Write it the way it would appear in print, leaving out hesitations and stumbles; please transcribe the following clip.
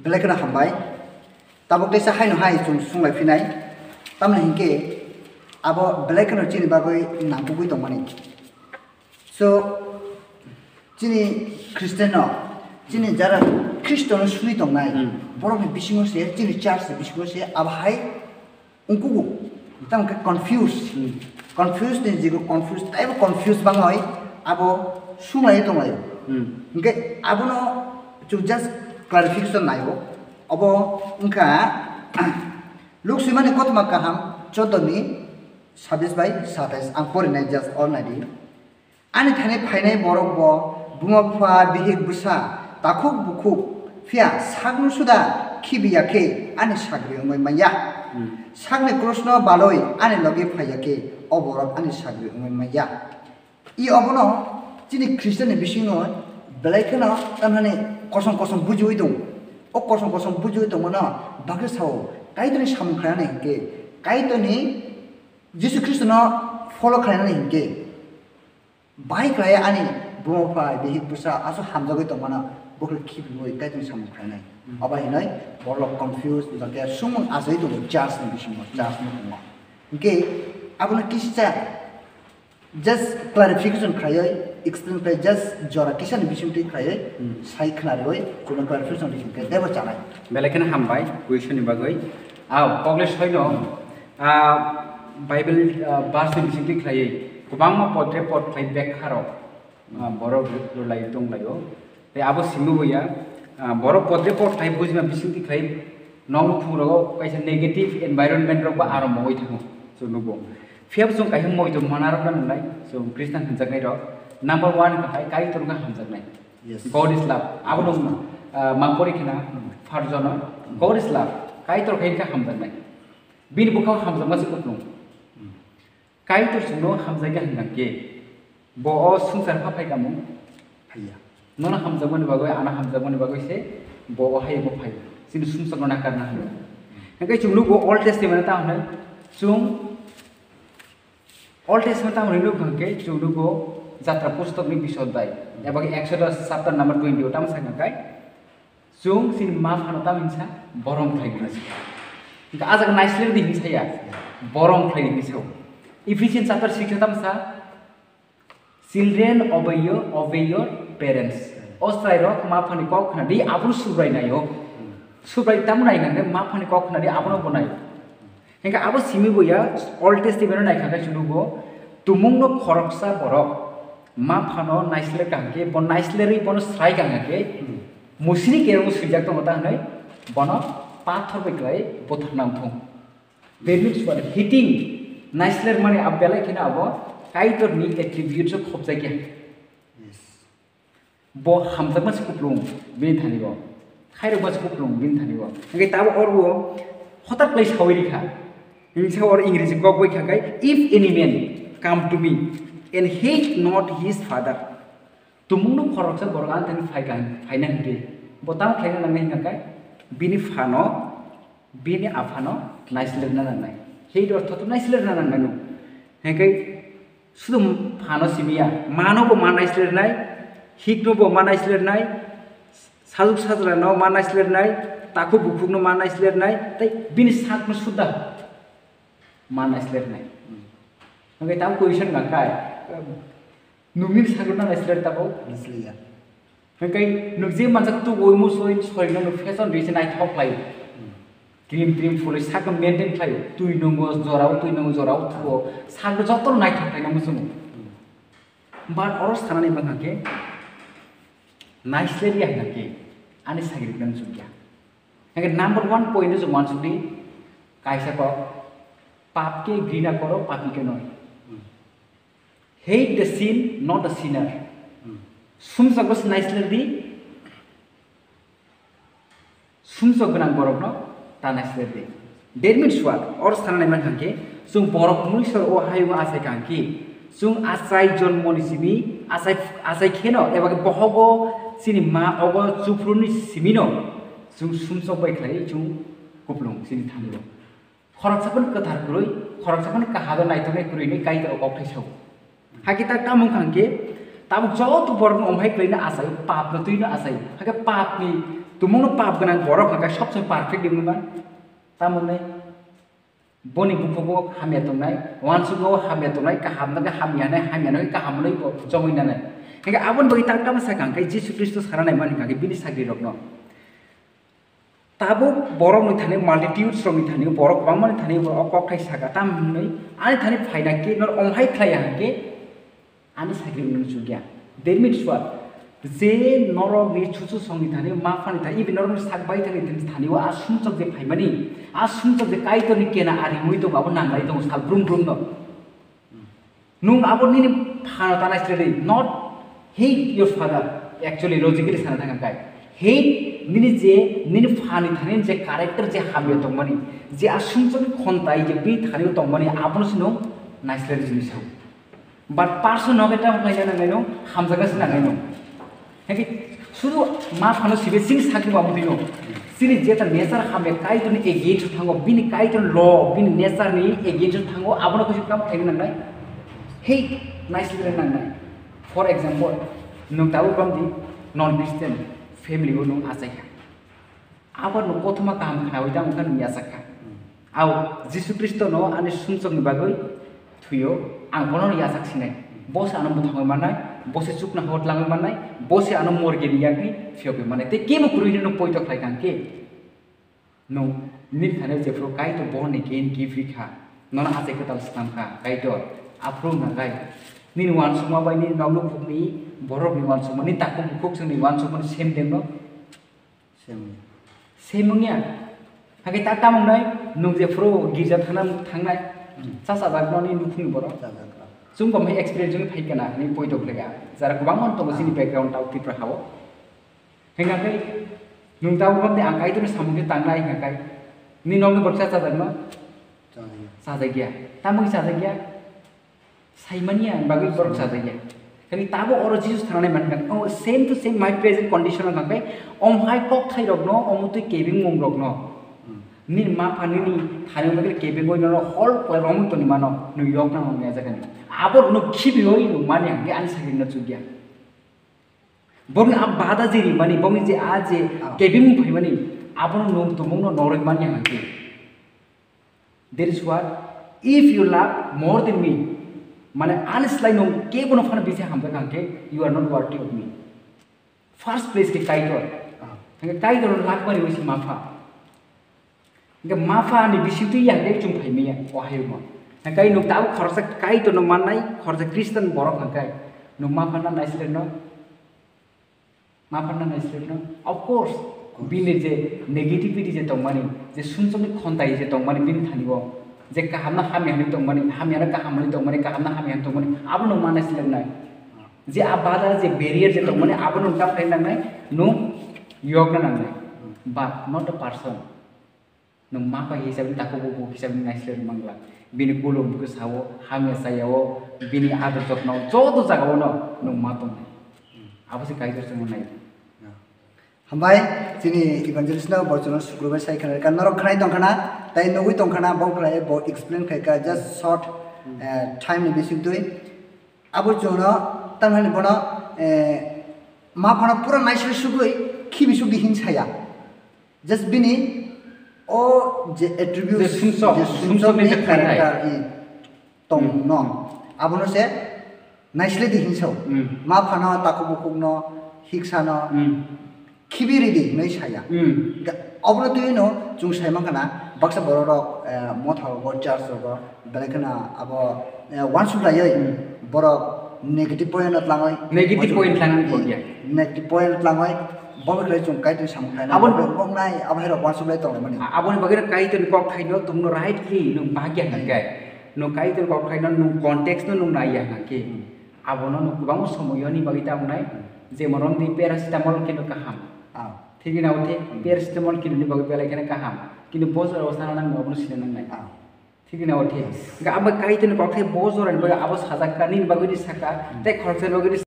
Belakana hambai tabuk desa haino hai chung sunglai finai tamna hingke abo belakana chini bagoi nangkugui tongmani so chini Kristeno chini jara Kristono suri tongnai borokni bisingo se chini church bisingo se abo hai ungkugu tam ke confused ni jigo confused taibo confused bangai abo sunglai tonglai hingke abo no chung just clarification nayo abo engka luk simani kotma kaham chodoni 26 by 27 ang porinai just already ani thane phainai borok bo bumapha bihik busa takuk bukuk fia sagnu suda khibiyake ani sagri ongoi maya sagne krishna baloi ani loge phayake oborok ani sagri ongoi maya I obono chini Christian ni bisingo belaikana tamhane kosong bujui dong o kosong bujui dong mana bagre sao kaitoni samung khrana hingke kaitoni Jesus Christ no follow khrana hingke bai kaya ani bofa behi pusa aso hamjagoi dong mana bokle khiboi kaitoni samung khrana aba hinai borok confused lage sumung azai dong chas ni bisingo chas ni mo hingke abona kischa just clarification khrayai explain by just jora kisan bisum ti khrayai sai khnaroi kuna clarification dikhe debo chanai belakana hambai question ni bagoi english hoino bible verse ni bisum ti khrayai kubangma potre pot khai back kharo boro lai tong layo te abo simu boya boro potre pot khai bujma bisum ti khrayai nong phuro kaisa negative environment ro ba aram moi thango so nubo Fiab sung kahim moi to manarap na nai so Christian hanjagnai ro number 1 kai turga hanjagnai God is love abodong mangpori khina farjona God is love kai tor khain ka hamjagnai bin bukau hamjangma se kuplung kai tor sungno hamjaiga hangke bo sungsar pha phai kamu phaiya nona hamjagmani bagoi ana hamjagmani bagoi se bo hai bo phai sin sungsar na karna hai kai chunglu go old testament ta hanai sung Old Testament tam relu bangke chulugo jatra pustok ni bisod bai ebagi Exodus chapter number 20 tam sanga kai chung sin ma phano tam insa borom khai gna ka ajak nicely di hinsa ya borom khai ni so Ephesians chapter 6 tam sa children obey your parents ostrai ro ma phani ko khna di apun subrai nai ho subrai tam nai ngai ma phani ko khna di apun bonai Hingga abo simi boya Old Testament nai khaka chulugo tumung no khoroksa borok ma phano naisler kangke bon naisleri bon srai kangke musini kero sujak to mata nai bono pathor beklai bothar nam thong benix for hitting naisler mane abela kina abo kaitor ni attributes of khobjai ke bo hamjak mas kuplung bin thanibo khairo mas kuplung bin thanibo ngai tabo orbo hotar place hawiri kha Insa or English ko boy khakai if any man come to me and hate not his father tumung no khoroksa borgan tan fainan de botam khaina nang khakai bini phano bini afano naisler na nang hate ortho to naisler na nang no hekai sudum phano simia mano bo manaisler nai hikno bo manaisler nai saluk sajra no manaisler nai taku bukuk no manaisler nai tai bini sak no sudah mana isler nai ngai tam question ga kai numir saguna isler tabo isliya ngai nugje manjak tu goi mu soi soi no fashion reason ai thok lai cream full sak maintain khai tui nungo jorau tho sak jotor nai thok lai namu sumu but oros thanani bangake nicely ya ngake ani sagir kan sugya ngai number 1 point is one should be kaisa ko पाप के घृणा करो पापी के नय hate the sin not the sinner sumsagos nicely di sumsagna borok no ta nicely di that means what or sanai man kanke sung borok muisor o hayu asai kanki sung asai jonmo ni simi asai kheno eba bohogo sini ma ogo chufruni simino sung sumsog bai khai chung kuplung sini thamlo khoroksapan kathar kuroi khoroksapan kahado naitone kuroi ni kai to ok thai hakita tamung khangke tabuk jo tu borong omhai kleina asai pap na tuina asai haka pap ni तुमनो पाप गना बरफ का सबसे perfect दिनुमा तामने बनि बुफुगो हामिया तंनाय वानसुगो हामिया तंनाय का हामियानाय का हामनै जमैनानै हेगा आबन बगि ताका मसाकां kai जिसु ख्रिस्ट सारानाय मानि का बिनि साग्रि रखनो ताबो बरफ नि थाने मल्टिट्यूड श्रमि थाने बरफ बांमानि थाने अकक थाय सागा तामनै आनि थाने फायना के नर अंहाय ख्लाया के आनि साग्रि उनु जुगिया दैट मीन्स व्हाट जे नरक नि छुछु संनि थाने माफानि थाने इबि नरक सागबाय थाने आ सुमचक जे फायमानि आ सुमचक जे काइतनि केना आरि मुइ दं आबो नांलाय दं साल ब्रुम ब्रुम न नुं आबो नि फाना तानाय स्ट्रेटि not hate your father actually logically sana thanga kai hate nini je nini phani thani je character je hamyo tongmani je asumchoni khontai je bi thani tongmani apno sino nicely jinis ho but person nogeta naina naino hamjaga sina naino heki sudu ma phano sibe sing sakri babu dino sini je ta nature hamya kai toni against thango bini kai ton law bini nature ni against thango apno ko sikam thai nanai hate nicely nanai for example nung tahu from the non-Christian family nung asaka abar nung kothoma kaham khana hoida mungkin nung asaka au Jisu Kristo no ane sumsok ni bagoi thuyo ang bono ni asak sinai bose anam buthang manai bose chukna hot lang manai bose anam morge ni yakni fiobe manai te kemo kurui nung poito khlai kang ke nung nit thane jefro kai to born again give kha nona asaka tal stam kha kai to apro na kai ni wan suma bai ni nong luk ni borok ni wan suma ni takum bukuk sing ni wan suma sem dem no sem ngya hage ta kam nai nung je fro girja thanam thangnai sa sa bag no ni nufung borok sum kom hai experience jung phai kana ni poidok lega jara kubang mon to sini background tau ti pra hawo henga kai nung ta bom de angkai tu samung ke tangnai henga kai ni nong ni borsa sa dag no sa jagya tamung sa jagya Saimania bagi borok saja ya. Kami tahu orang Jesus thana mankan. Oh same to same my present condition orang kai. Om hai kok thai rokno, om tu kebing mong rokno. Ni ma pani ni thani magi kebing goi no hall koi rom tu ni mano New York na mong aja kan. Abor no khibi hoi no mani ang an sagin na chugya. Bong ab bada jiri mani bong je aje kebing phai mani abor no tu mong no norek mani ang ke. That is what if you love more than me माने honestly no के बनो fun बिसे हमका Kanke you are not worthy of me first place के Kyoto हंगे Kyoto lakh बनि वसि माफा हंगे माफा नि बिसितु या दे जुम फाइमिया वाहाय म हंगे नो ताउ खरसा काइटो नो माननाय खरसा क्रिस्टियन बरक हंगे नो माफा ना नाइसले नो माफा ना नाइसले नो of course बिने जे नेगेटिविटी जे तंमानि जे सुनसमनि खन्ताय जे तंमानि बिन थानिबो जे कामना हामियानि तंमानि हामियाना कामनि तंमानि कामना हामियानि तंमानि आबो नो मानस लेनाय जे आबादा जे बेरियर जे तंमानि आबो नो ता फाइनांनाय नो योगना नांनाय but not a person नो मापा हिसाब ताको बो हिसाब नाइसले मंगला बिनि गोलोम को सावो हामिया सायावो बिनि आदर जखनाव जदो जागावो नो मापा आबो से काइजर संग नाय Hambai sini evangelist na borjono sukrubai sai khana kan norok khnai tongkhana tai nogui tongkhana bo khlai bo explain khai ka just short time ni basic doi abo jono tamhani bono ma phana pura naisle sugui khibi sugi hinsaya just bini o je attributes je sumso ni character i tong no abo no se naisle di hinsau ma phana takubukuk no hiksano Kibiri di noi saya. Obro tu ino jung saya makana baksa borok mothau bor charge ro belakana abo one sudah ya borok negative point atlangai negative point langan boleh negative point langai borok le jung kai tu samkai na abon bong nai abhero one sudah tong mani abon bagira kai tu kok khai no tum no right ki no bagya hangai no kai tu kok khai no context no nai ya hangai abono no kubang somoyoni bagita unai je moron di paracetamol kino kaham ठीक है ना उठे paracetamol किन्ने बगे बेला केना काहाम किनु बोजर अवस्था नang नबनु सिने नang नाय ठीक है ना उठे गा अब काई तने कथे बोजर अन बगे अब साजा कानिन बगे सका ते खरसे बगे